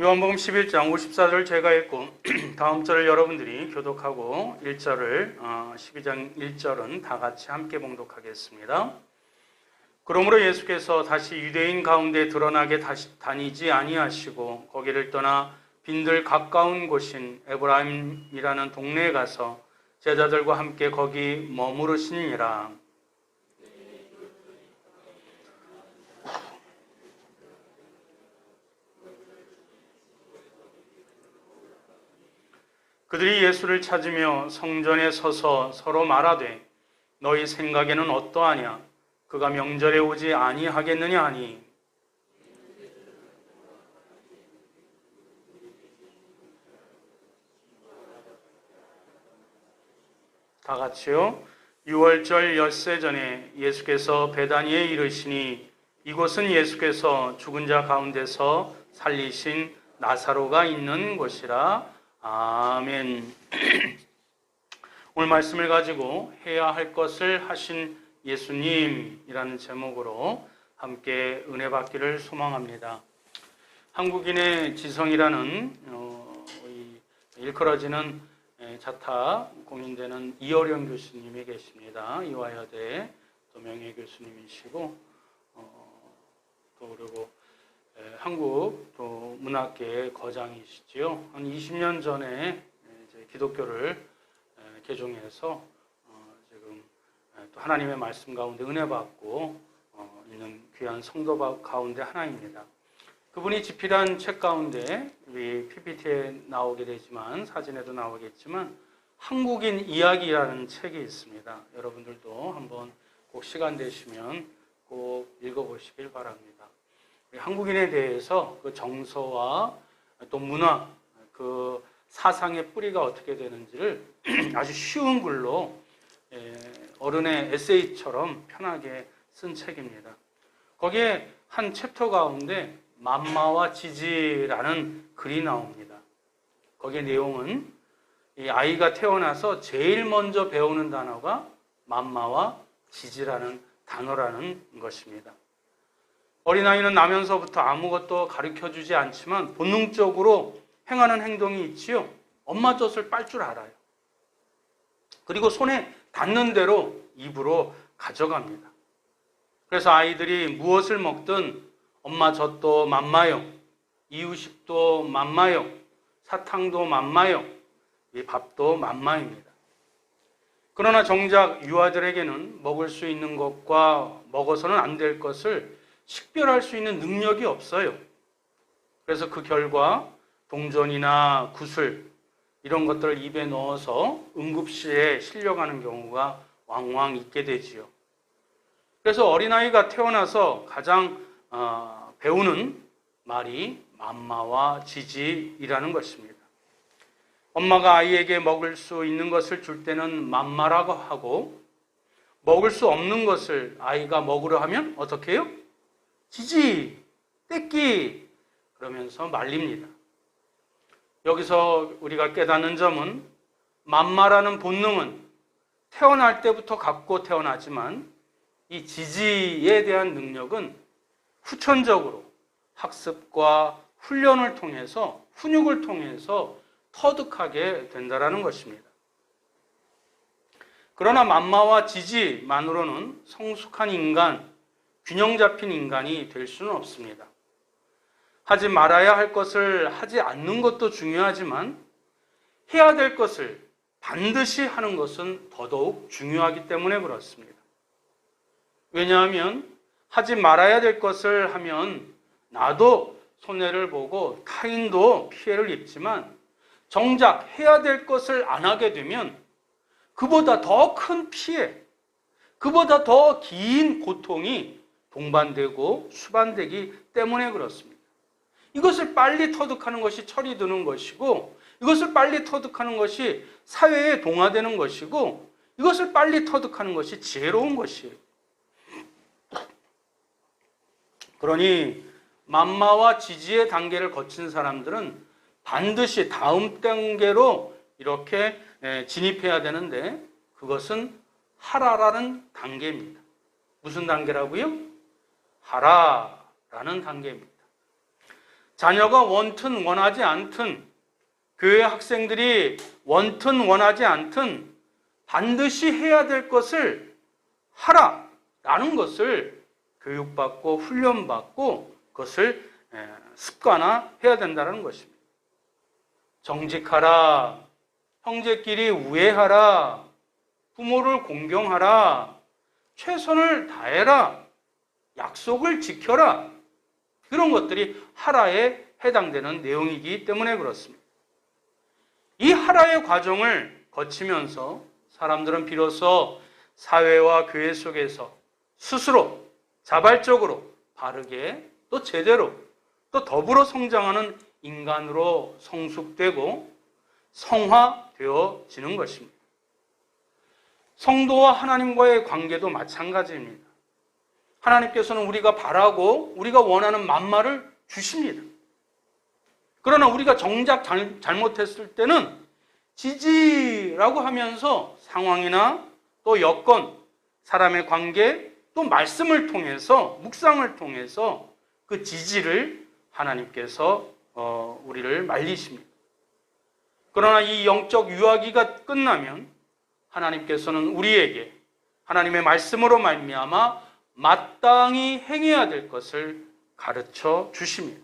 요한복음 11장 54절 제가 읽고 다음 절을 여러분들이 교독하고 1절을 12장 1절은 다 같이 함께 봉독하겠습니다. 그러므로 예수께서 다시 유대인 가운데 드러나게 다니지 아니하시고 거기를 떠나 빈들 가까운 곳인 에브라임이라는 동네에 가서 제자들과 함께 거기 머무르시니라. 그들이 예수를 찾으며 성전에 서서 서로 말하되 너희 생각에는 어떠하냐? 그가 명절에 오지 아니하겠느냐 하니 다 같이요. 6월절 엿새 전에 예수께서 베다니에 이르시니 이곳은 예수께서 죽은 자 가운데서 살리신 나사로가 있는 곳이라. 아멘. 오늘 말씀을 가지고 해야 할 것을 하신 예수님이라는 제목으로 함께 은혜 받기를 소망합니다. 한국인의 지성이라는 일컬어지는 자타 공인되는 이어령 교수님이 계십니다. 이화여대 또 명예 교수님이시고 또 그리고 한국 또 문학계의 거장이시지요. 한 20년 전에 이제 기독교를 개종해서 지금 또 하나님의 말씀 가운데 은혜 받고 있는 귀한 성도 가운데 하나입니다. 그분이 집필한 책 가운데 우리 PPT에 나오게 되지만 사진에도 나오겠지만 한국인 이야기라는 책이 있습니다. 여러분들도 한번 꼭 시간 되시면 꼭 읽어보시길 바랍니다. 한국인에 대해서 그 정서와 또 문화, 그 사상의 뿌리가 어떻게 되는지를 아주 쉬운 글로 어른의 에세이처럼 편하게 쓴 책입니다. 거기에 한 챕터 가운데 맘마와 지지라는 글이 나옵니다. 거기에 내용은 이 아이가 태어나서 제일 먼저 배우는 단어가 맘마와 지지라는 단어라는 것입니다. 어린아이는 나면서부터 아무것도 가르쳐주지 않지만 본능적으로 행하는 행동이 있지요. 엄마 젖을 빨 줄 알아요. 그리고 손에 닿는 대로 입으로 가져갑니다. 그래서 아이들이 무엇을 먹든 엄마 젖도 맘마요, 이유식도 맘마요, 사탕도 맘마요, 이 밥도 맘마입니다. 그러나 정작 유아들에게는 먹을 수 있는 것과 먹어서는 안 될 것을 식별할 수 있는 능력이 없어요. 그래서 그 결과 동전이나 구슬 이런 것들을 입에 넣어서 응급실에 실려가는 경우가 왕왕 있게 되지요. 그래서 어린아이가 태어나서 가장 배우는 말이 맘마와 지지이라는 것입니다. 엄마가 아이에게 먹을 수 있는 것을 줄 때는 맘마라고 하고 먹을 수 없는 것을 아이가 먹으려 하면 어떻게 해요? 지지, 떼끼 그러면서 말립니다. 여기서 우리가 깨닫는 점은 맘마라는 본능은 태어날 때부터 갖고 태어나지만 이 지지에 대한 능력은 후천적으로 학습과 훈련을 통해서 훈육을 통해서 터득하게 된다는 것입니다. 그러나 맘마와 지지만으로는 성숙한 인간, 균형 잡힌 인간이 될 수는 없습니다. 하지 말아야 할 것을 하지 않는 것도 중요하지만 해야 될 것을 반드시 하는 것은 더더욱 중요하기 때문에 그렇습니다. 왜냐하면 하지 말아야 될 것을 하면 나도 손해를 보고 타인도 피해를 입지만 정작 해야 될 것을 안 하게 되면 그보다 더 큰 피해, 그보다 더 긴 고통이 동반되고 수반되기 때문에 그렇습니다. 이것을 빨리 터득하는 것이 철이 드는 것이고 이것을 빨리 터득하는 것이 사회에 동화되는 것이고 이것을 빨리 터득하는 것이 지혜로운 것이에요. 그러니 맘마와 지지의 단계를 거친 사람들은 반드시 다음 단계로 이렇게 진입해야 되는데 그것은 하라라는 단계입니다. 무슨 단계라고요? 하라라는 단계입니다. 자녀가 원튼 원하지 않든, 교회 학생들이 원튼 원하지 않든 반드시 해야 될 것을 하라라는 것을 교육받고 훈련받고 그것을 습관화해야 된다는 것입니다. 정직하라, 형제끼리 우애하라, 부모를 공경하라, 최선을 다해라, 약속을 지켜라, 이런 것들이 하라에 해당되는 내용이기 때문에 그렇습니다. 이 하라의 과정을 거치면서 사람들은 비로소 사회와 교회 속에서 스스로 자발적으로 바르게 또 제대로 또 더불어 성장하는 인간으로 성숙되고 성화되어지는 것입니다. 성도와 하나님과의 관계도 마찬가지입니다. 하나님께서는 우리가 바라고 우리가 원하는 만마를 주십니다. 그러나 우리가 정작 잘못했을 때는 지지라고 하면서 상황이나 또 여건, 사람의 관계, 또 말씀을 통해서, 묵상을 통해서 그 지지를 하나님께서 우리를 말리십니다. 그러나 이 영적 유아기가 끝나면 하나님께서는 우리에게 하나님의 말씀으로 말미암아 마땅히 행해야 될 것을 가르쳐 주십니다.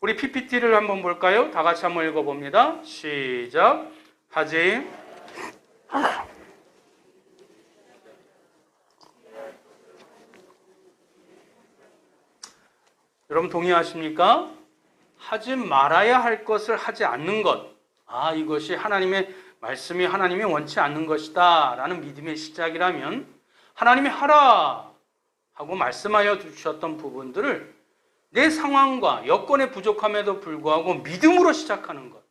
우리 PPT를 한번 볼까요? 다 같이 한번 읽어봅니다. 시작. 하지. 여러분 동의하십니까? 하지 말아야 할 것을 하지 않는 것. 이것이 하나님의 말씀이 하나님이 원치 않는 것이다 라는 믿음의 시작이라면 하나님이 하라 하고 말씀하여 주셨던 부분들을 내 상황과 여건의 부족함에도 불구하고 믿음으로 시작하는 것.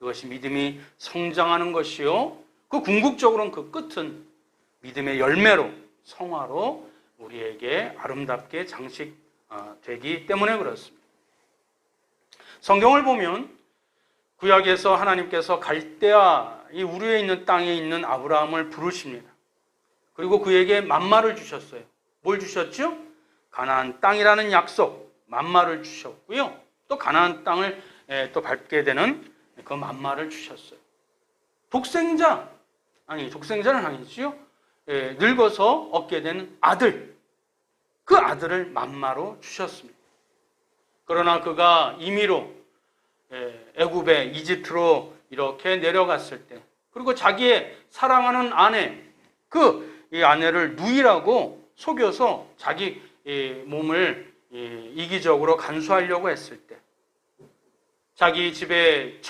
이것이 믿음이 성장하는 것이요. 그 궁극적으로는 그 끝은 믿음의 열매로, 성화로 우리에게 아름답게 장식되기 때문에 그렇습니다. 성경을 보면 구약에서 하나님께서 갈대아 이 우르에 있는 땅에 있는 아브라함을 부르십니다. 그리고 그에게 만마를 주셨어요. 뭘 주셨죠? 가나안 땅이라는 약속, 만마를 주셨고요. 또 가나안 땅을 또 밟게 되는 그 만마를 주셨어요. 독생자는 아니지요. 늙어서 얻게 되는 아들, 그 아들을 만마로 주셨습니다. 그러나 그가 임의로 애굽에 이집트로 이렇게 내려갔을 때, 그리고 자기의 사랑하는 아내, 이 아내를 누이라고 속여서 자기 몸을 이기적으로 간수하려고 했을 때, 자기 집에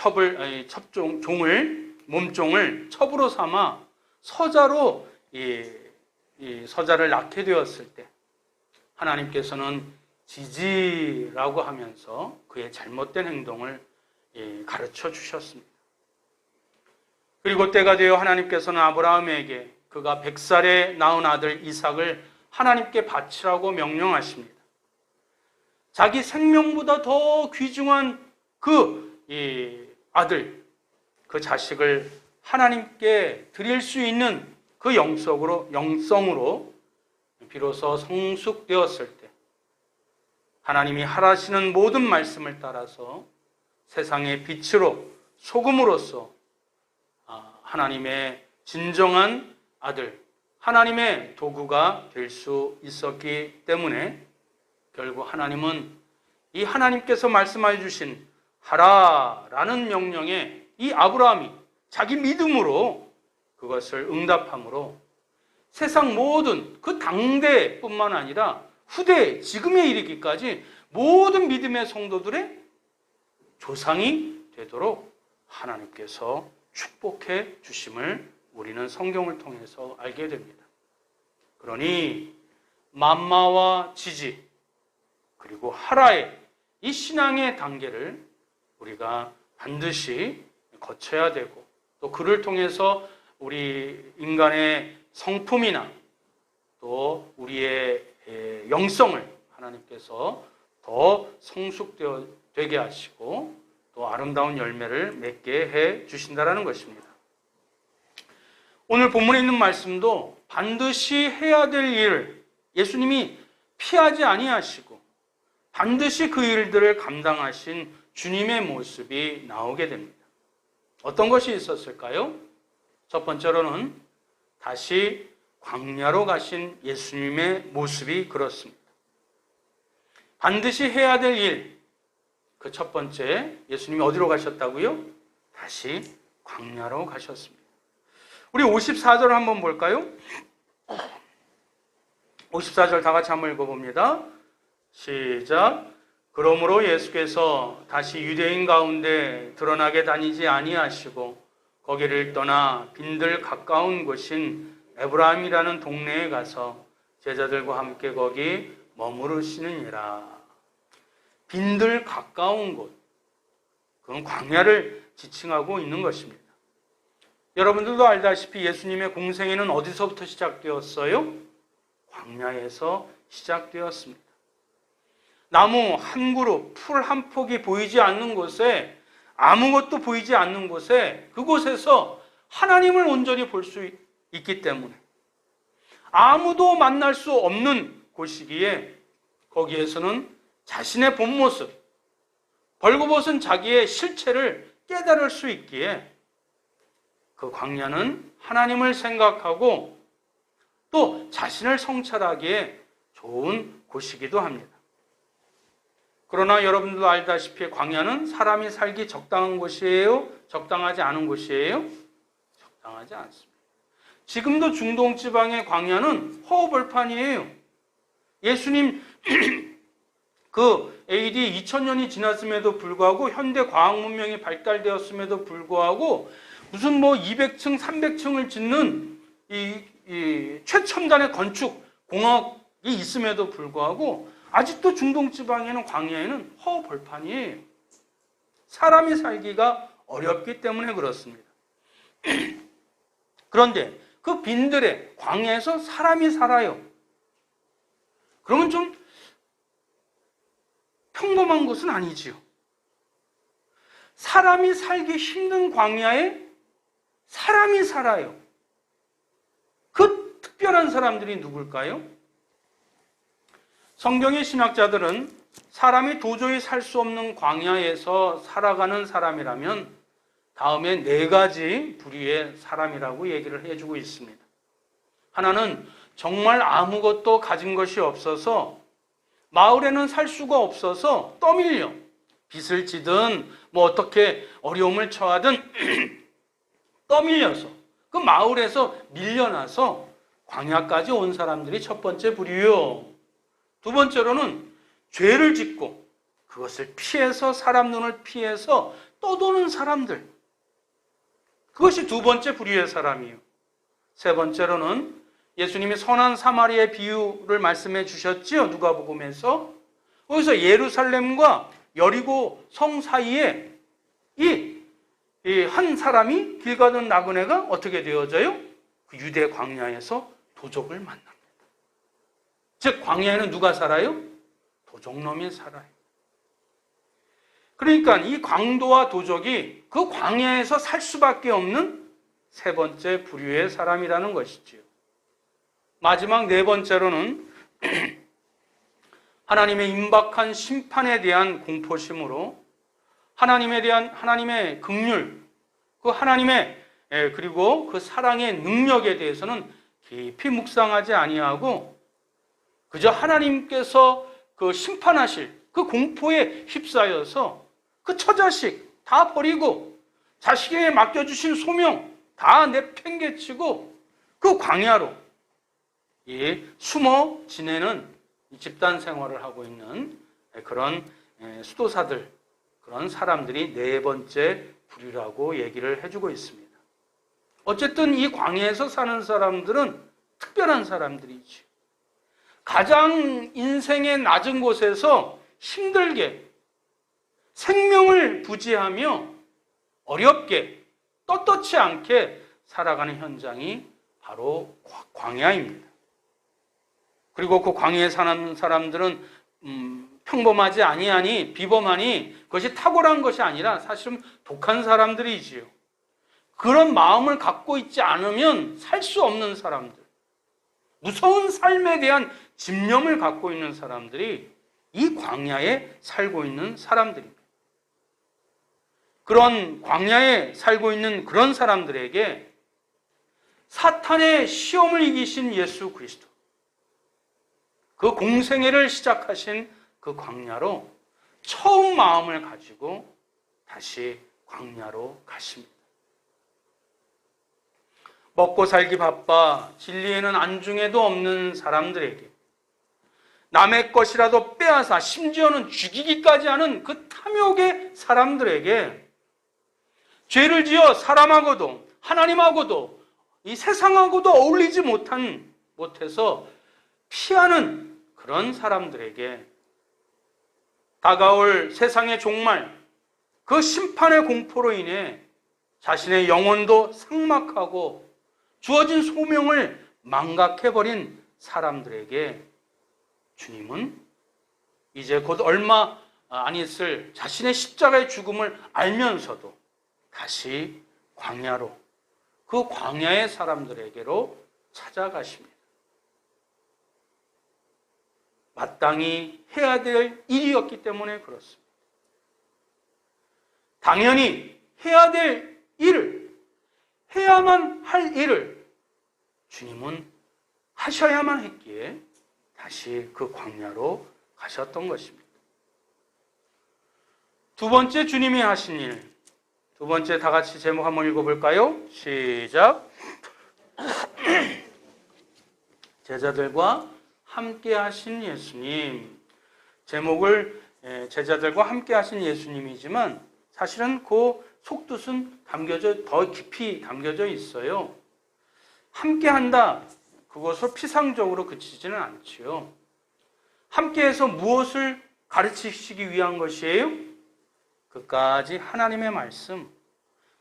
몸종을 첩으로 삼아 서자로 서자를 낳게 되었을 때 하나님께서는 지지라고 하면서 그의 잘못된 행동을 가르쳐 주셨습니다. 그리고 때가 되어 하나님께서는 아브라함에게 그가 100살에 낳은 아들 이삭을 하나님께 바치라고 명령하십니다. 자기 생명보다 더 귀중한 아들, 그 자식을 하나님께 드릴 수 있는 그 영성으로 비로소 성숙되었을 때 하나님이 하라시는 모든 말씀을 따라서 세상의 빛으로 소금으로서 하나님의 진정한 아들, 하나님의 도구가 될 수 있었기 때문에 결국 하나님은 이 하나님께서 말씀해 주신 하라라는 명령에 이 아브라함이 자기 믿음으로 그것을 응답함으로 세상 모든 그 당대뿐만 아니라 후대 지금에 이르기까지 모든 믿음의 성도들의 조상이 되도록 하나님께서 축복해 주심을 우리는 성경을 통해서 알게 됩니다. 그러니 만마와 지지 그리고 하라의 이 신앙의 단계를 우리가 반드시 거쳐야 되고, 또 그를 통해서 우리 인간의 성품이나 또 우리의 영성을 하나님께서 더 성숙되게 하시고 또 아름다운 열매를 맺게 해 주신다라는 것입니다. 오늘 본문에 있는 말씀도 반드시 해야 될 일을 예수님이 피하지 아니하시고 반드시 그 일들을 감당하신 주님의 모습이 나오게 됩니다. 어떤 것이 있었을까요? 첫 번째로는 다시 광야로 가신 예수님의 모습이 그렇습니다. 반드시 해야 될 일, 그 첫 번째, 예수님이 어디로 가셨다고요? 다시 광야로 가셨습니다. 우리 54절 한번 볼까요? 54절 다 같이 한번 읽어봅니다. 시작. 그러므로 예수께서 다시 유대인 가운데 드러나게 다니지 아니하시고 거기를 떠나 빈들 가까운 곳인 에브라임이라는 동네에 가서 제자들과 함께 거기 머무르시느니라. 빈들 가까운 곳, 그건 광야를 지칭하고 있는 것입니다. 여러분들도 알다시피 예수님의 공생애는 어디서부터 시작되었어요? 광야에서 시작되었습니다. 나무 한 그룹, 풀 한 폭이 보이지 않는 곳에, 아무것도 보이지 않는 곳에, 그곳에서 하나님을 온전히 볼 수 있기 때문에 아무도 만날 수 없는 곳이기에 거기에서는 자신의 본 모습, 벌거벗은 자기의 실체를 깨달을 수 있기에 그 광야는 하나님을 생각하고 또 자신을 성찰하기에 좋은 곳이기도 합니다. 그러나 여러분들도 알다시피 광야는 사람이 살기 적당한 곳이에요? 적당하지 않은 곳이에요? 적당하지 않습니다. 지금도 중동 지방의 광야는 허허벌판이에요. 예수님 그 AD 2000년이 지났음에도 불구하고 현대 과학 문명이 발달되었음에도 불구하고 무슨 뭐 200층, 300층을 짓는 이 최첨단의 건축 공학이 있음에도 불구하고 아직도 중동 지방에는 광야에는 허허벌판이에요. 사람이 살기가 어렵기 때문에 그렇습니다. 그런데 그 빈들에 광야에서 사람이 살아요. 그러면 좀 평범한 곳은 아니지요. 사람이 살기 힘든 광야에 사람이 살아요. 그 특별한 사람들이 누굴까요? 성경의 신학자들은 사람이 도저히 살 수 없는 광야에서 살아가는 사람이라면 다음에 4가지 부류의 사람이라고 얘기를 해주고 있습니다. 하나는 정말 아무것도 가진 것이 없어서 마을에는 살 수가 없어서 떠밀려 빚을 지든 뭐 어떻게 어려움을 처하든 떠밀려서 그 마을에서 밀려나서 광야까지 온 사람들이 첫 번째 부류요. 두 번째로는 죄를 짓고 그것을 피해서 사람 눈을 피해서 떠도는 사람들. 그것이 두 번째 부류의 사람이에요. 세 번째로는 예수님이 선한 사마리아의 비유를 말씀해 주셨지요. 누가복음에서. 거기서 예루살렘과 여리고 성 사이에 이 한 사람이 길 가던 나그네가 어떻게 되어져요? 그 유대 광야에서 도적을 만납니다. 즉 광야에는 누가 살아요? 도적놈이 살아요. 그러니까 이 광도와 도적이 그 광야에서 살 수밖에 없는 세 번째 부류의 사람이라는 것이지요. 마지막 4번째로는 하나님의 임박한 심판에 대한 공포심으로 하나님의 긍휼, 그 하나님의 그리고 그 사랑의 능력에 대해서는 깊이 묵상하지 아니하고 그저 하나님께서 그 심판하실 그 공포에 휩싸여서 그 처자식 다 버리고 자식에게 맡겨주신 소명 다 내팽개치고 그 광야로 숨어 지내는 집단 생활을 하고 있는 그런 수도사들, 그런 사람들이 4번째 부류라고 얘기를 해주고 있습니다. 어쨌든 이 광야에서 사는 사람들은 특별한 사람들이지. 가장 인생의 낮은 곳에서 힘들게 생명을 부지하며 어렵게 떳떳지 않게 살아가는 현장이 바로 광야입니다. 그리고 그 광야에 사는 사람들은 평범하지 아니하니 비범하니 그것이 탁월한 것이 아니라 사실은 독한 사람들이지요. 그런 마음을 갖고 있지 않으면 살 수 없는 사람들, 무서운 삶에 대한 집념을 갖고 있는 사람들이 이 광야에 살고 있는 사람들입니다. 그런 광야에 살고 있는 그런 사람들에게 사탄의 시험을 이기신 예수 그리스도, 그 공생애를 시작하신 그 광야로 처음 마음을 가지고 다시 광야로 가십니다. 먹고 살기 바빠 진리에는 안중에도 없는 사람들에게, 남의 것이라도 빼앗아 심지어는 죽이기까지 하는 그 탐욕의 사람들에게, 죄를 지어 사람하고도 하나님하고도 이 세상하고도 어울리지 못해서 피하는 그런 사람들에게 다가올 세상의 종말, 그 심판의 공포로 인해 자신의 영혼도 삭막하고 주어진 소명을 망각해버린 사람들에게 주님은 이제 곧 얼마 안 있을 자신의 십자가의 죽음을 알면서도 다시 광야로, 그 광야의 사람들에게로 찾아가십니다. 마땅히 해야 될 일이었기 때문에 그렇습니다. 당연히 해야 될 일을, 해야만 할 일을 주님은 하셔야만 했기에 다시 그 광야로 가셨던 것입니다. 두 번째 주님이 하신 일, 두 번째 다 같이 제목 한번 읽어볼까요? 시작. 제자들과 함께 하신 예수님. 제목을 제자들과 함께 하신 예수님이지만 사실은 그 속뜻은 더 깊이 담겨져 있어요. 함께 한다, 그것으로 피상적으로 그치지는 않지요. 함께해서 무엇을 가르치시기 위한 것이에요? 끝까지 하나님의 말씀,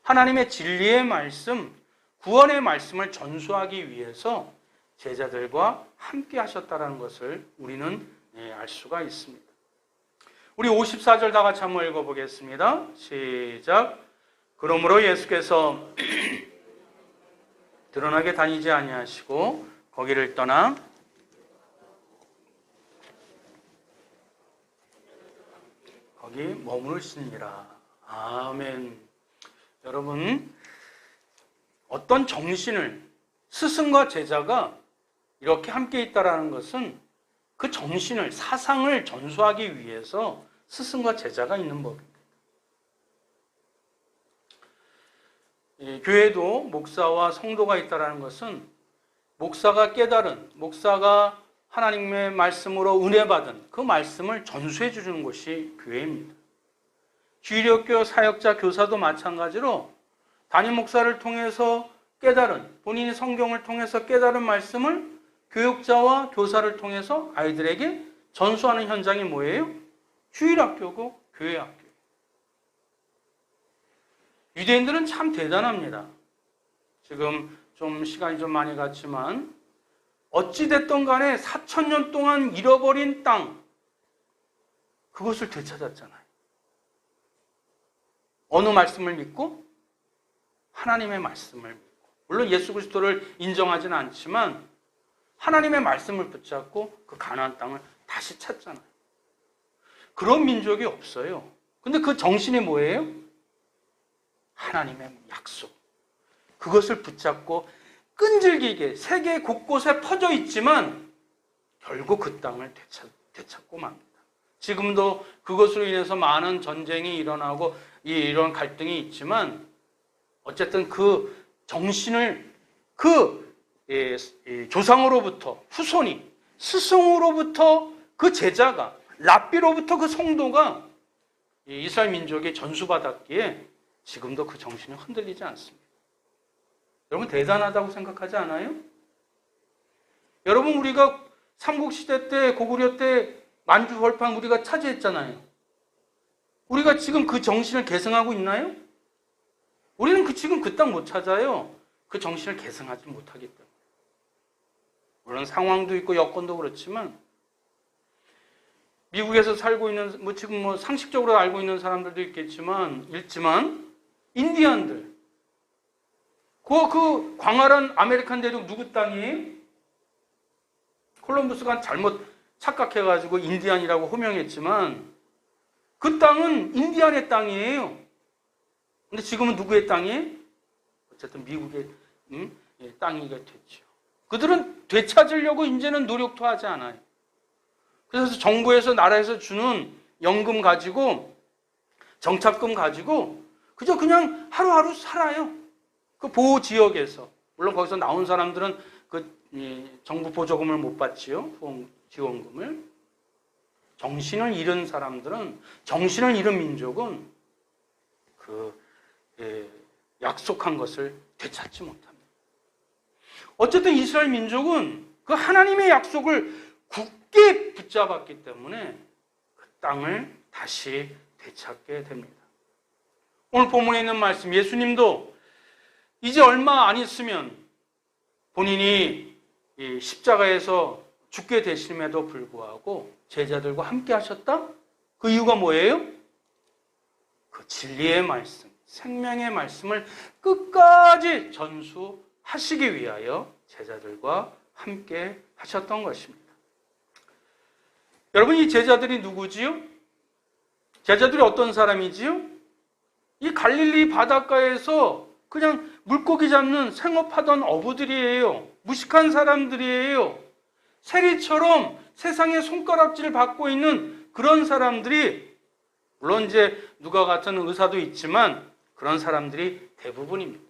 하나님의 진리의 말씀, 구원의 말씀을 전수하기 위해서 제자들과 함께 하셨다는 것을 우리는 알 수가 있습니다. 우리 54절 다 같이 한번 읽어보겠습니다. 시작. 그러므로 예수께서 드러나게 다니지 아니하시고 거기를 떠나 거기 머무르시니라. 아멘. 여러분, 어떤 정신을, 스승과 제자가 이렇게 함께 있다라는 것은 그 정신을, 사상을 전수하기 위해서 스승과 제자가 있는 법입니다. 교회도 목사와 성도가 있다라는 것은 목사가 깨달은, 목사가 하나님의 말씀으로 은혜 받은 그 말씀을 전수해 주는 것이 교회입니다. 주일학교 사역자 교사도 마찬가지로 담임 목사를 통해서 깨달은, 본인이 성경을 통해서 깨달은 말씀을 교육자와 교사를 통해서 아이들에게 전수하는 현장이 뭐예요? 주일학교고 교회학교. 유대인들은 참 대단합니다. 지금 좀 시간이 좀 많이 갔지만 어찌됐든 간에 4,000년 동안 잃어버린 땅, 그것을 되찾았잖아요. 어느 말씀을 믿고? 하나님의 말씀을 믿고. 물론 예수 그리스도를 인정하지는 않지만 하나님의 말씀을 붙잡고 그 가나안 땅을 다시 찾잖아요. 그런 민족이 없어요. 근데 그 정신이 뭐예요? 하나님의 약속. 그것을 붙잡고 끈질기게 세계 곳곳에 퍼져 있지만 결국 그 땅을 되찾고 맙니다. 지금도 그것으로 인해서 많은 전쟁이 일어나고 이런 갈등이 있지만 어쨌든 그 정신을 조상으로부터 후손이, 스승으로부터 그 제자가, 랍비로부터 그 성도가 이스라엘 민족에 전수받았기에 지금도 그 정신이 흔들리지 않습니다. 여러분 대단하다고 생각하지 않아요? 여러분 우리가 삼국시대 때, 고구려 때 만주벌판 우리가 차지했잖아요. 우리가 지금 그 정신을 계승하고 있나요? 우리는 지금 그 땅 못 찾아요. 그 정신을 계승하지 못하기 때문에. 물론 상황도 있고 여건도 그렇지만 미국에서 살고 있는, 지금 상식적으로 알고 있는 사람들도 있지만 인디언들, 그 광활한 아메리칸 대륙 누구 땅이에요? 콜럼버스가 잘못 착각해가지고 인디안이라고 호명했지만 그 땅은 인디안의 땅이에요. 근데 지금은 누구의 땅이에요? 어쨌든 미국의 땅이 됐죠. 그들은 되찾으려고 이제는 노력도 하지 않아요. 그래서 정부에서 나라에서 주는 연금 가지고 정착금 가지고 그냥 하루하루 살아요. 그 보호 지역에서. 물론 거기서 나온 사람들은 정부 보조금을 못 받지요. 지원금을. 정신을 잃은 사람들은, 정신을 잃은 민족은 약속한 것을 되찾지 못합니다. 어쨌든 이스라엘 민족은 그 하나님의 약속을 굳게 붙잡았기 때문에 그 땅을 다시 되찾게 됩니다. 오늘 본문에 있는 말씀, 예수님도 이제 얼마 안 있으면 본인이 십자가에서 죽게 되심에도 불구하고 제자들과 함께 하셨다? 그 이유가 뭐예요? 그 진리의 말씀, 생명의 말씀을 끝까지 전수하시기 위하여 제자들과 함께 하셨던 것입니다. 여러분, 이 제자들이 누구지요? 제자들이 어떤 사람이지요? 이 갈릴리 바닷가에서 그냥 물고기 잡는 생업하던 어부들이에요. 무식한 사람들이에요. 세리처럼 세상의 손가락질을 받고 있는 그런 사람들이, 물론 이제 누가 같은 의사도 있지만 그런 사람들이 대부분입니다.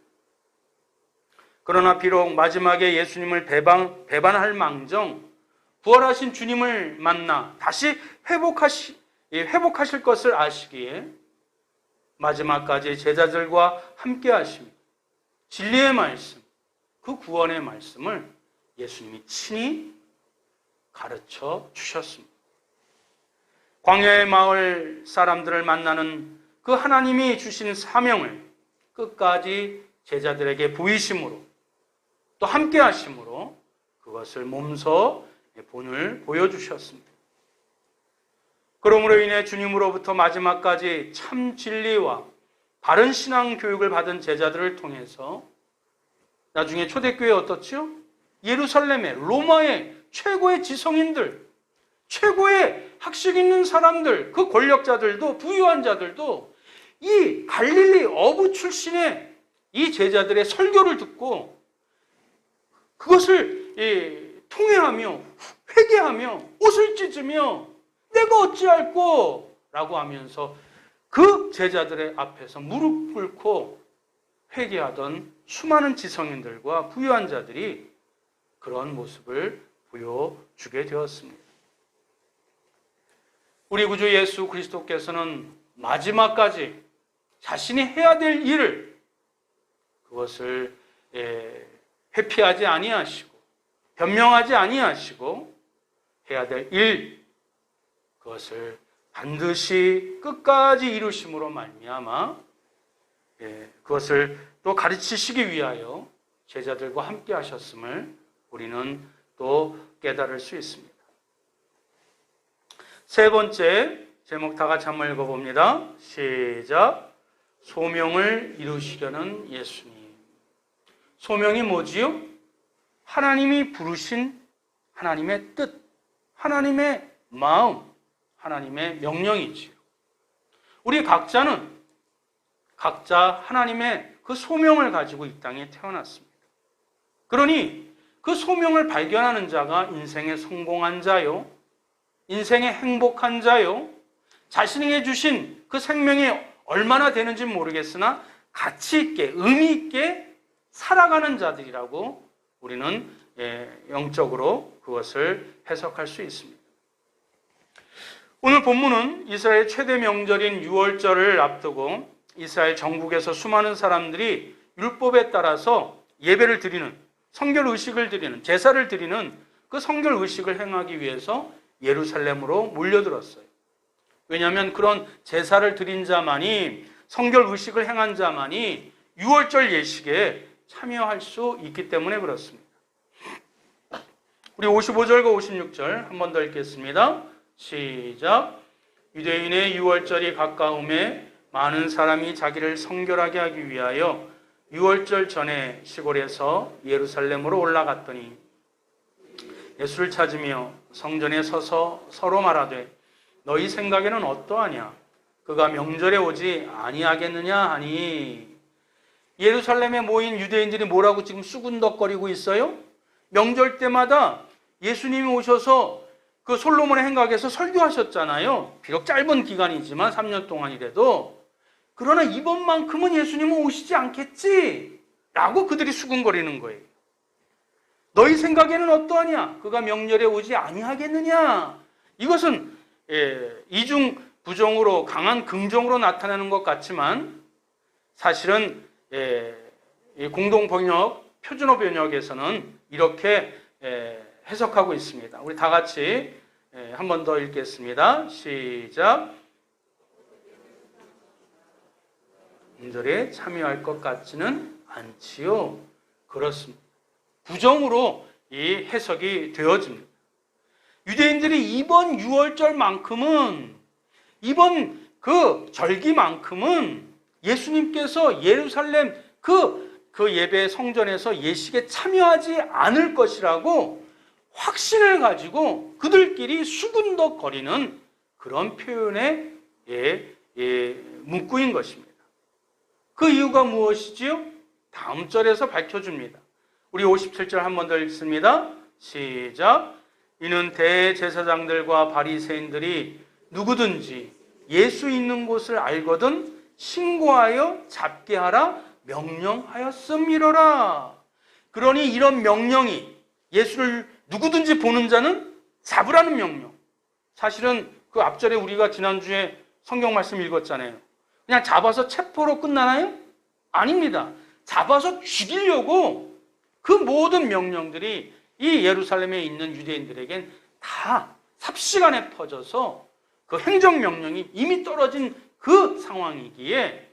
그러나 비록 마지막에 예수님을 배반할 망정 부활하신 주님을 만나 다시 회복하실 것을 아시기에 마지막까지 제자들과 함께 하시며 진리의 말씀, 그 구원의 말씀을 예수님이 친히 가르쳐 주셨습니다. 광야의 마을 사람들을 만나는 그 하나님이 주신 사명을 끝까지 제자들에게 보이심으로 또 함께 하심으로 그것을 몸소 본을 보여주셨습니다. 그러므로 인해 주님으로부터 마지막까지 참 진리와 바른 신앙 교육을 받은 제자들을 통해서 나중에 초대교회 어떻죠? 예루살렘의 로마의 최고의 지성인들, 최고의 학식 있는 사람들, 그 권력자들도, 부유한 자들도 이 갈릴리 어부 출신의 이 제자들의 설교를 듣고 그것을 통회하며 회개하며 옷을 찢으며 내가 어찌할꼬 라고 하면서 그 제자들의 앞에서 무릎 꿇고 회개하던 수많은 지성인들과 부유한 자들이 그런 모습을 보여주게 되었습니다. 우리 구주 예수 그리스도께서는 마지막까지 자신이 해야 될 일을 그것을 회피하지 아니하시고 변명하지 아니하시고 해야 될 일, 그것을 반드시 끝까지 이루심으로 말미암아 그것을 또 가르치시기 위하여 제자들과 함께 하셨음을 우리는 또 깨달을 수 있습니다. 세 번째 제목 다 같이 한번 읽어봅니다. 시작. 소명을 이루시려는 예수님. 소명이 뭐지요? 하나님이 부르신 하나님의 뜻, 하나님의 마음, 하나님의 명령이지요. 우리 각자는 각자 하나님의 그 소명을 가지고 이 땅에 태어났습니다. 그러니 그 소명을 발견하는 자가 인생의 성공한 자요, 인생의 행복한 자요, 자신에게 주신 그 생명이 얼마나 되는지 모르겠으나 가치 있게, 의미 있게 살아가는 자들이라고 우리는 영적으로 그것을 해석할 수 있습니다. 오늘 본문은 이스라엘 최대 명절인 유월절을 앞두고 이스라엘 전국에서 수많은 사람들이 율법에 따라서 예배를 드리는, 성결 의식을 드리는, 제사를 드리는 그 성결 의식을 행하기 위해서 예루살렘으로 몰려들었어요. 왜냐하면 그런 제사를 드린 자만이, 성결 의식을 행한 자만이 유월절 예식에 참여할 수 있기 때문에 그렇습니다. 우리 55절과 56절 한 번 더 읽겠습니다. 시작. 유대인의 유월절이 가까움에 많은 사람이 자기를 성결하게 하기 위하여 유월절 전에 시골에서 예루살렘으로 올라갔더니 예수를 찾으며 성전에 서서 서로 말하되 너희 생각에는 어떠하냐? 그가 명절에 오지 아니하겠느냐 하니. 예루살렘에 모인 유대인들이 뭐라고 지금 수군덕거리고 있어요? 명절 때마다 예수님이 오셔서 그 솔로몬의 행각에서 설교하셨잖아요. 비록 짧은 기간이지만 3년 동안이라도. 그러나 이번만큼은 예수님은 오시지 않겠지? 라고 그들이 수군거리는 거예요. 너희 생각에는 어떠하냐? 그가 명절에 오지 아니하겠느냐? 이것은 이중 부정으로 강한 긍정으로 나타나는 것 같지만 사실은 공동 번역, 표준어 번역에서는 이렇게 해석하고 있습니다. 우리 다 같이 한 번 더 읽겠습니다. 시작. 명절에 참여할 것 같지는 않지요. 그렇습니다. 부정으로 이 해석이 되어집니다. 유대인들이 이번 유월절만큼은, 이번 그 절기만큼은 예수님께서 예루살렘 그 예배 성전에서 예식에 참여하지 않을 것이라고 확신을 가지고 그들끼리 수군덕거리는 그런 표현의 문구인 것입니다. 그 이유가 무엇이지요? 다음 절에서 밝혀줍니다. 우리 57절 한 번 더 읽습니다. 시작. 이는 대제사장들과 바리새인들이 누구든지 예수 있는 곳을 알거든 신고하여 잡게 하라 명령하였음이로라. 그러니 이런 명령이, 예수를 누구든지 보는 자는 잡으라는 명령. 사실은 그 앞절에 우리가 지난주에 성경 말씀 읽었잖아요. 그냥 잡아서 체포로 끝나나요? 아닙니다. 잡아서 죽이려고 그 모든 명령들이 이 예루살렘에 있는 유대인들에겐 다 삽시간에 퍼져서 그 행정명령이 이미 떨어진 그 상황이기에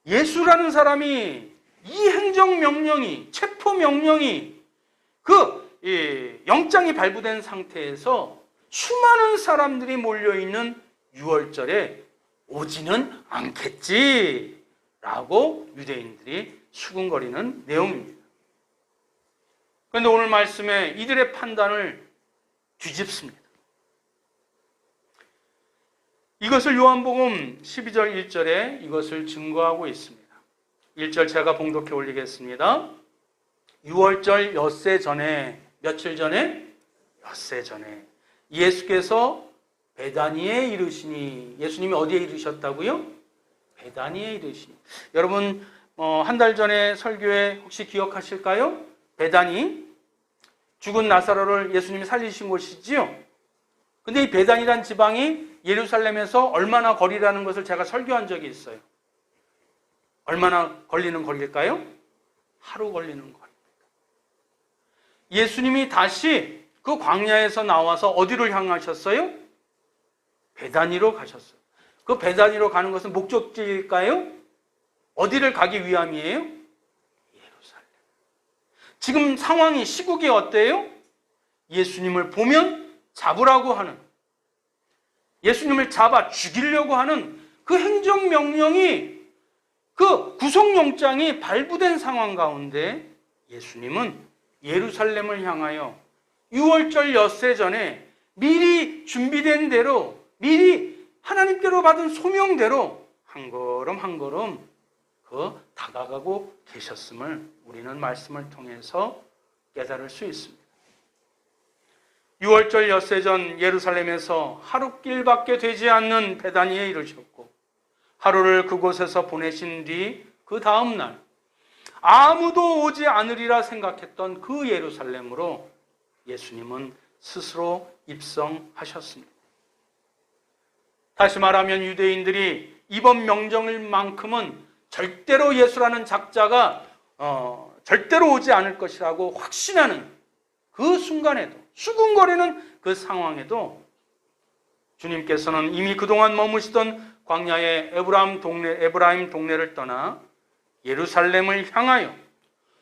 예수라는 사람이 이 행정명령이, 체포명령이 영장이 발부된 상태에서 수많은 사람들이 몰려있는 6월절에 오지는 않겠지라고 유대인들이 수군거리는 내용입니다. 그런데 오늘 말씀에 이들의 판단을 뒤집습니다. 이것을 요한복음 12절 1절에 이것을 증거하고 있습니다. 1절 제가 봉독해 올리겠습니다. 6월절 엿새 전에, 며칠 전에? 엿새 전에 예수께서 베다니에 이르시니. 예수님이 어디에 이르셨다고요? 베다니에 이르시니. 여러분 한 달 전에 설교에 혹시 기억하실까요? 베다니, 죽은 나사로를 예수님이 살리신 곳이지요. 근데 이 베다니란 지방이 예루살렘에서 얼마나 거리라는 것을 제가 설교한 적이 있어요. 얼마나 걸리는 거리일까요? 하루 걸리는 거리입니다. 예수님이 다시 그 광야에서 나와서 어디로 향하셨어요? 베다니로 가셨어요. 그 베다니로 가는 것은 목적지일까요? 어디를 가기 위함이에요? 예루살렘. 지금 상황이, 시국이 어때요? 예수님을 보면 잡으라고 하는, 예수님을 잡아 죽이려고 하는 그 행정명령이, 그 구속영장이 발부된 상황 가운데 예수님은 예루살렘을 향하여 6월절 엿새 전에 미리 준비된 대로, 미리 하나님께로 받은 소명대로 한 걸음 한 걸음 다가가고 계셨음을 우리는 말씀을 통해서 깨달을 수 있습니다. 6월절 엿새 전 예루살렘에서 하루길밖에 되지 않는 베다니에 이르셨고, 하루를 그곳에서 보내신 뒤 그 다음 날 아무도 오지 않으리라 생각했던 그 예루살렘으로 예수님은 스스로 입성하셨습니다. 다시 말하면 유대인들이 이번 명절만큼은 절대로 예수라는 작자가 절대로 오지 않을 것이라고 확신하는 그 순간에도, 수군거리는 그 상황에도 주님께서는 이미 그동안 머무시던 광야의 에브라임 동네를 떠나 예루살렘을 향하여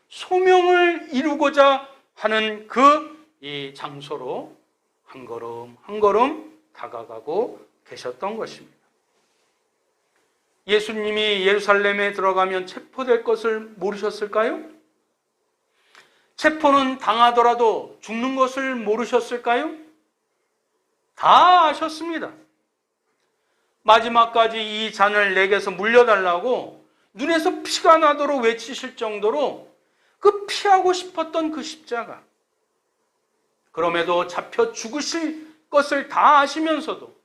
소명을 이루고자 하는 이 장소로 한 걸음 한 걸음 다가가고 계셨던 것입니다. 예수님이 예루살렘에 들어가면 체포될 것을 모르셨을까요? 체포는 당하더라도 죽는 것을 모르셨을까요? 다 아셨습니다. 마지막까지 이 잔을 내게서 물려달라고 눈에서 피가 나도록 외치실 정도로 그 피하고 싶었던 그 십자가. 그럼에도 잡혀 죽으실 것을 다 아시면서도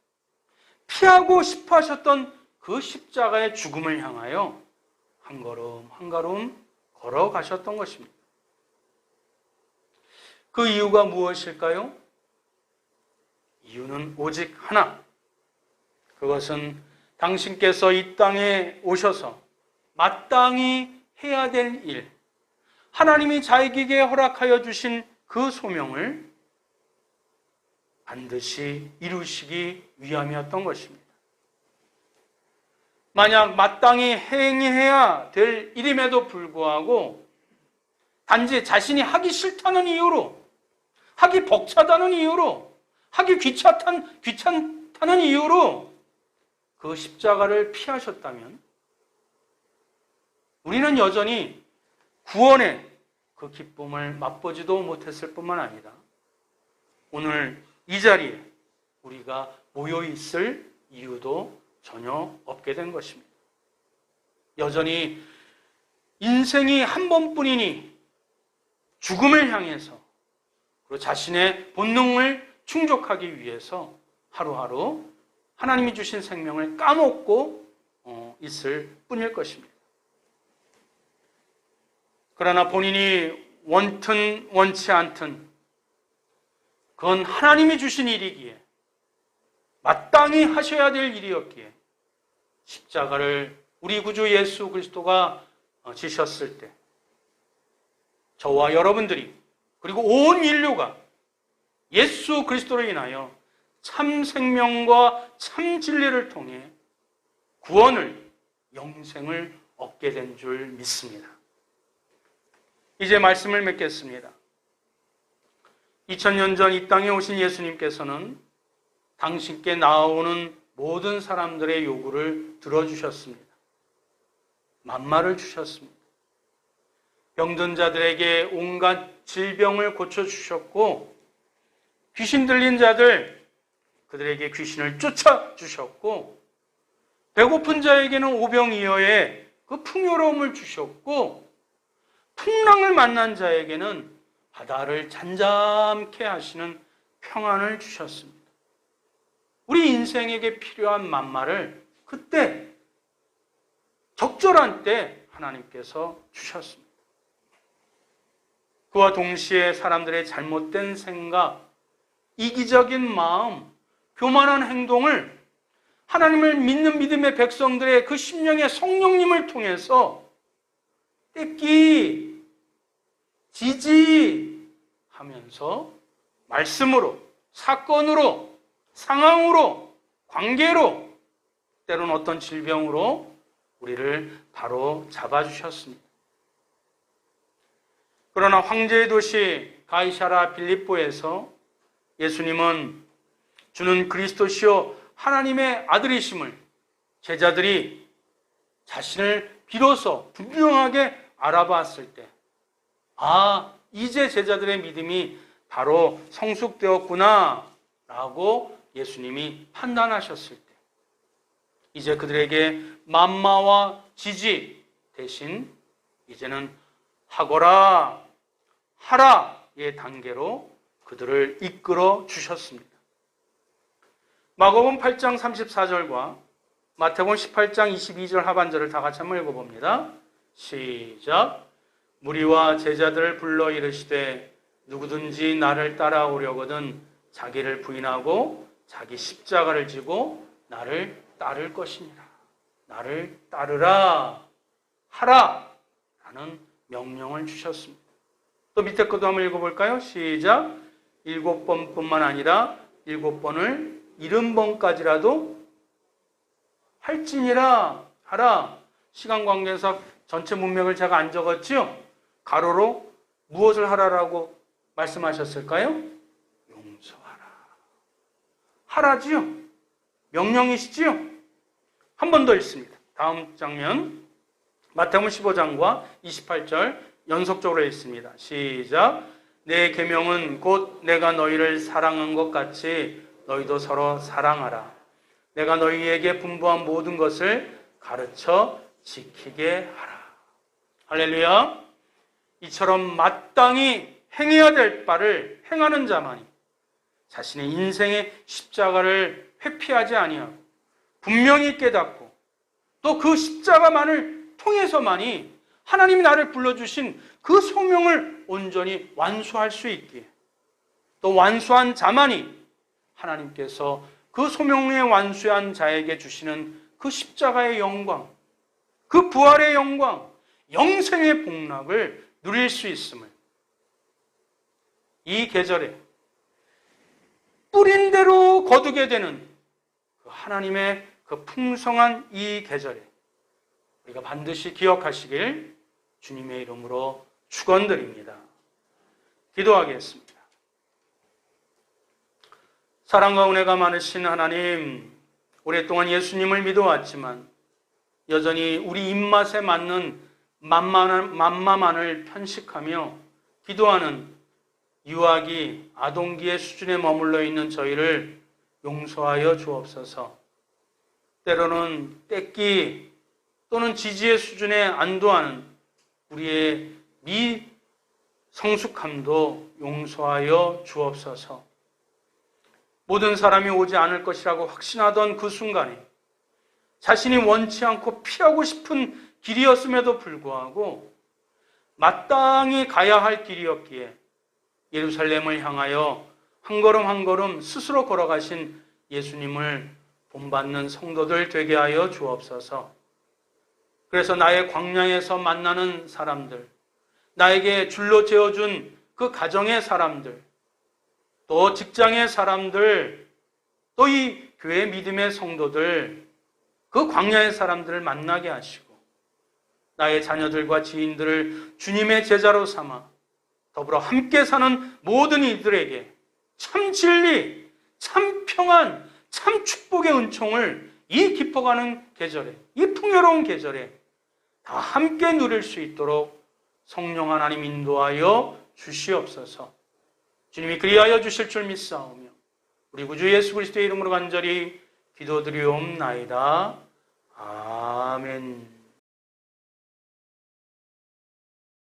피하고 싶어 하셨던 그 십자가의 죽음을 향하여 한 걸음 한 걸음 걸어가셨던 것입니다. 그 이유가 무엇일까요? 이유는 오직 하나. 그것은 당신께서 이 땅에 오셔서 마땅히 해야 될 일, 하나님이 자기에게 허락하여 주신 그 소명을 반드시 이루시기 위함이었던 것입니다. 만약 마땅히 행해야 될 일임에도 불구하고 단지 자신이 하기 싫다는 이유로, 하기 벅차다는 이유로, 하기 귀찮다는 이유로 그 십자가를 피하셨다면 우리는 여전히 구원의 그 기쁨을 맛보지도 못했을 뿐만 아니라 오늘 이 자리에 우리가 모여 있을 이유도 전혀 없게 된 것입니다. 여전히 인생이 한 번뿐이니 죽음을 향해서 그리고 자신의 본능을 충족하기 위해서 하루하루 하나님이 주신 생명을 까먹고 있을 뿐일 것입니다. 그러나 본인이 원튼 원치 않든 그건 하나님이 주신 일이기에 마땅히 하셔야 될 일이었기에 십자가를 우리 구주 예수 그리스도가 지셨을 때 저와 여러분들이 그리고 온 인류가 예수 그리스도로 인하여 참 생명과 참 진리를 통해 구원을, 영생을 얻게 된 줄 믿습니다. 이제 말씀을 맺겠습니다. 2000년 전 이 땅에 오신 예수님께서는 당신께 나아오는 모든 사람들의 요구를 들어주셨습니다. 만마를 주셨습니다. 병든 자들에게 온갖 질병을 고쳐주셨고 귀신 들린 자들 그들에게 귀신을 쫓아주셨고 배고픈 자에게는 오병이어의 그 풍요로움을 주셨고 풍랑을 만난 자에게는 바다를 잠잠케 하시는 평안을 주셨습니다. 우리 인생에게 필요한 만마를 그때 적절한 때 하나님께서 주셨습니다. 그와 동시에 사람들의 잘못된 생각, 이기적인 마음, 교만한 행동을 하나님을 믿는 믿음의 백성들의 그 심령의 성령님을 통해서 떼끼, 지지하면서 말씀으로, 사건으로, 상황으로, 관계로, 때로는 어떤 질병으로 우리를 바로 잡아주셨습니다. 그러나 황제의 도시 가이사라 빌립보에서 예수님은 주는 그리스도시요 하나님의 아들이심을 제자들이 자신을 비로소 분명하게 알아봤을 때, 아, 이제 제자들의 믿음이 바로 성숙되었구나 라고 예수님이 판단하셨을 때, 이제 그들에게 만마와 지지 대신 이제는 하거라, 하라의 단계로 그들을 이끌어 주셨습니다. 마가복음 8장 34절과 마태복음 18장 22절 하반절을 다 같이 한번 읽어봅니다. 시작. 무리와 제자들을 불러 이르시되 누구든지 나를 따라오려거든 자기를 부인하고 자기 십자가를 지고 나를 따를 것이니라. 나를 따르라 하라 라는 명령을 주셨습니다. 또 밑에 것도 한번 읽어볼까요? 시작. 7번뿐만 아니라 7번을 70번까지라도 할지니라 하라. 시간 관계상 전체 문맥을 제가 안 적었지요? 가로로 무엇을 하라라고 말씀하셨을까요? 용서하라. 하라지요? 명령이시지요? 한 번 더 읽습니다. 다음 장면 마태복음 15장과 28절 연속적으로 읽습니다. 시작. 내 계명은 곧 내가 너희를 사랑한 것 같이 너희도 서로 사랑하라. 내가 너희에게 분부한 모든 것을 가르쳐 지키게 하라. 할렐루야. 이처럼 마땅히 행해야 될 바를 행하는 자만이 자신의 인생의 십자가를 회피하지 아니하고 분명히 깨닫고 또 그 십자가만을 통해서만이 하나님이 나를 불러주신 그 소명을 온전히 완수할 수 있기에 또 완수한 자만이 하나님께서 그 소명에 완수한 자에게 주시는 그 십자가의 영광, 그 부활의 영광, 영생의 복락을 누릴 수 있음을 이 계절에 뿌린 대로 거두게 되는 그 하나님의 그 풍성한 이 계절에 우리가 반드시 기억하시길 주님의 이름으로 축원드립니다. 기도하겠습니다. 사랑과 은혜가 많으신 하나님, 오랫동안 예수님을 믿어왔지만 여전히 우리 입맛에 맞는 맘마만을 편식하며 기도하는 유아기, 아동기의 수준에 머물러 있는 저희를 용서하여 주옵소서. 때로는 떼끼 또는 지지의 수준에 안도하는 우리의 미성숙함도 용서하여 주옵소서. 모든 사람이 오지 않을 것이라고 확신하던 그 순간에 자신이 원치 않고 피하고 싶은 길이었음에도 불구하고 마땅히 가야 할 길이었기에 예루살렘을 향하여 한 걸음 한 걸음 스스로 걸어가신 예수님을 본받는 성도들 되게 하여 주옵소서. 그래서 나의 광야에서 만나는 사람들, 나에게 줄로 재어준 그 가정의 사람들, 또 직장의 사람들, 또 이 교회 믿음의 성도들, 그 광야의 사람들을 만나게 하시고 나의 자녀들과 지인들을 주님의 제자로 삼아 더불어 함께 사는 모든 이들에게 참 진리, 참 평안, 참 축복의 은총을 이 깊어가는 계절에, 이 풍요로운 계절에 다 함께 누릴 수 있도록 성령 하나님 인도하여 주시옵소서. 주님이 그리하여 주실 줄 믿사오며 우리 구주 예수 그리스도의 이름으로 간절히 기도드리옵나이다. 아멘.